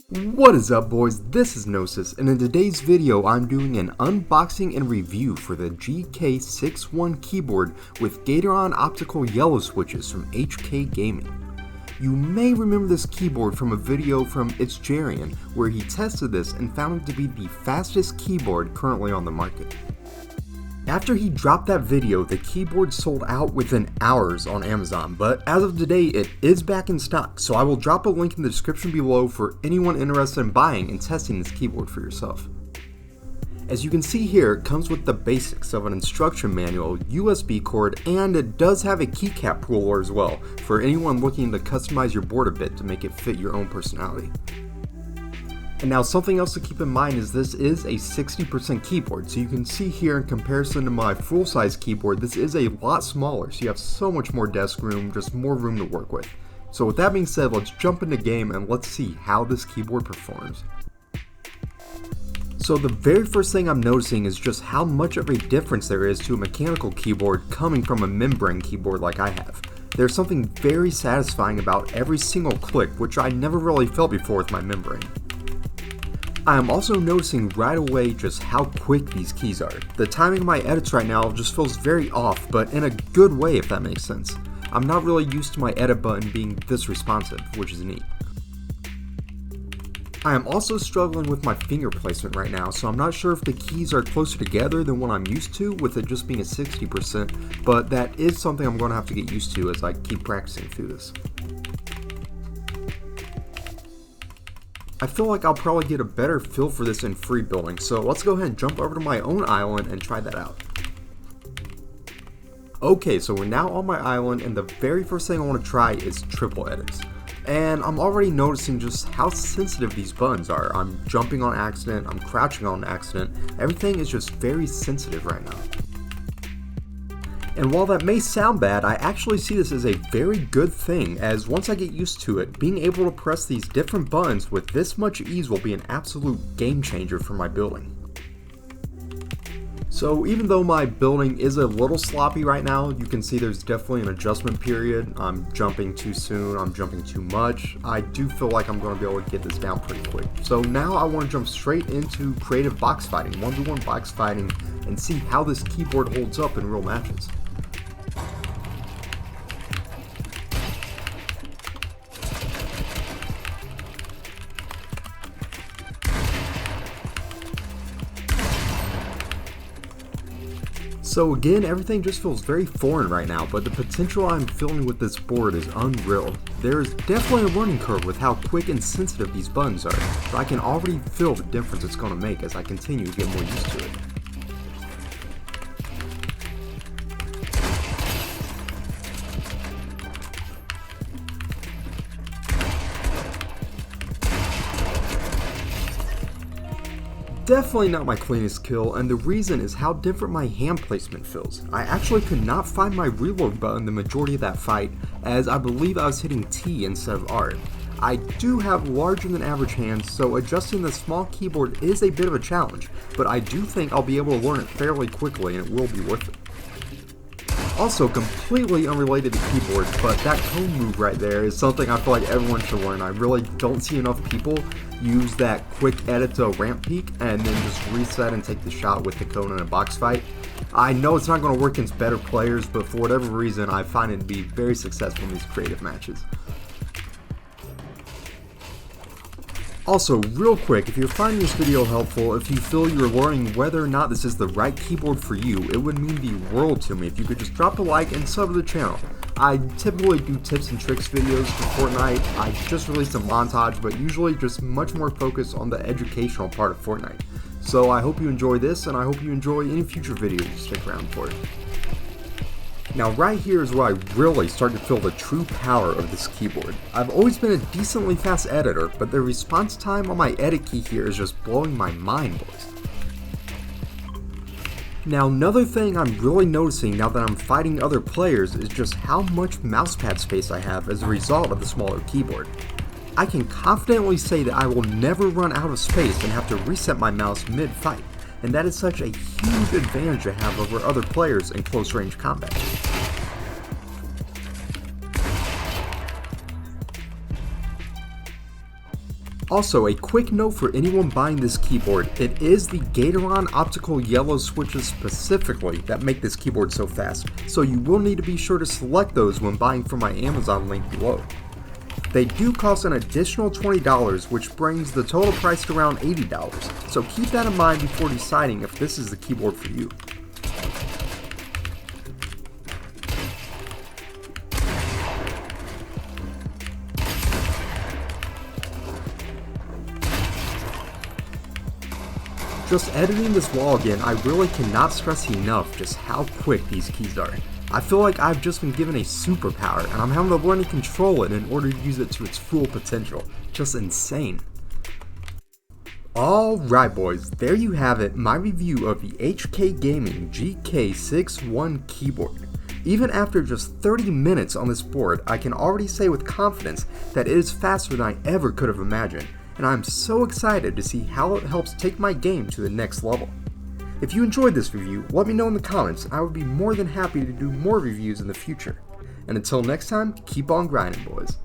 What is up, boys? This is Gnosis, and in today's video I'm doing an unboxing and review for the GK61 keyboard with Gateron Optical yellow switches from HK Gaming. You may remember this keyboard from a video from ItsJerian where he tested this and found it to be the fastest keyboard currently on the market. After he dropped that video, the keyboard sold out within hours on Amazon, but as of today it is back in stock, so I will drop a link in the description below for anyone interested in buying and testing this keyboard for yourself. As you can see here, it comes with the basics of an instruction manual, USB cord, and it does have a keycap puller as well, for anyone looking to customize your board a bit to make it fit your own personality. And now something else to keep in mind is this is a 60% keyboard, so you can see here in comparison to my full-size keyboard, this is a lot smaller, so you have so much more desk room, just more room to work with. So with that being said, let's jump into game and let's see how this keyboard performs. So the very first thing I'm noticing is just how much of a difference there is to a mechanical keyboard coming from a membrane keyboard like I have. There's something very satisfying about every single click, which I never really felt before with my membrane. I am also noticing right away just how quick these keys are. The timing of my edits right now just feels very off, but in a good way if that makes sense. I'm not really used to my edit button being this responsive, which is neat. I am also struggling with my finger placement right now, so I'm not sure if the keys are closer together than what I'm used to with it just being a 60%, but that is something I'm going to have to get used to as I keep practicing through this. I feel like I'll probably get a better feel for this in free building, so let's go ahead and jump over to my own island and try that out. Okay, so we're now on my island, and the very first thing I want to try is triple edits. And I'm already noticing just how sensitive these buttons are. I'm jumping on accident, I'm crouching on accident, everything is just very sensitive right now. And while that may sound bad, I actually see this as a very good thing, as once I get used to it, being able to press these different buttons with this much ease will be an absolute game changer for my building. So even though my building is a little sloppy right now, you can see there's definitely an adjustment period. I'm jumping too soon, I'm jumping too much. I do feel like I'm going to be able to get this down pretty quick. So now I want to jump straight into creative box fighting, 1v1 box fighting, and see how this keyboard holds up in real matches. So again, everything just feels very foreign right now, but the potential I'm feeling with this board is unreal. There is definitely a learning curve with how quick and sensitive these buttons are, but I can already feel the difference it's going to make as I continue to get more used to it. Definitely not my cleanest kill, and the reason is how different my hand placement feels. I actually could not find my reload button the majority of that fight, as I believe I was hitting T instead of R. I do have larger than average hands, so adjusting the small keyboard is a bit of a challenge, but I do think I'll be able to learn it fairly quickly and it will be worth it. Also, completely unrelated to keyboards, but that cone move right there is something I feel like everyone should learn. I really don't see enough people use that quick edit to a ramp peak and then just reset and take the shot with the cone in a box fight. I know it's not going to work against better players, but for whatever reason I find it to be very successful in these creative matches. Also, real quick, if you're finding this video helpful, if you feel you're learning whether or not this is the right keyboard for you, it would mean the world to me if you could just drop a like and sub to the channel. I typically do tips and tricks videos for Fortnite. I just released a montage, but usually just much more focused on the educational part of Fortnite. So I hope you enjoy this, and I hope you enjoy any future videos you stick around for it. Now right here is where I really start to feel the true power of this keyboard. I've always been a decently fast editor, but the response time on my edit key here is just blowing my mind, boys. Now another thing I'm really noticing now that I'm fighting other players is just how much mousepad space I have as a result of the smaller keyboard. I can confidently say that I will never run out of space and have to reset my mouse mid-fight, and that is such a huge advantage I have over other players in close range combat. Also, a quick note for anyone buying this keyboard, it is the Gateron Optical yellow switches specifically that make this keyboard so fast, so you will need to be sure to select those when buying from my Amazon link below. They do cost an additional $20, which brings the total price to around $80, so keep that in mind before deciding if this is the keyboard for you. Just editing this wall again, I really cannot stress enough just how quick these keys are. I feel like I've just been given a superpower and I'm having to learn to control it in order to use it to its full potential. Just insane. Alright boys, there you have it, my review of the HK Gaming GK61 keyboard. Even after just 30 minutes on this board, I can already say with confidence that it is faster than I ever could have imagined, and I'm so excited to see how it helps take my game to the next level. If you enjoyed this review, let me know in the comments. I would be more than happy to do more reviews in the future. And until next time, keep on grinding, boys.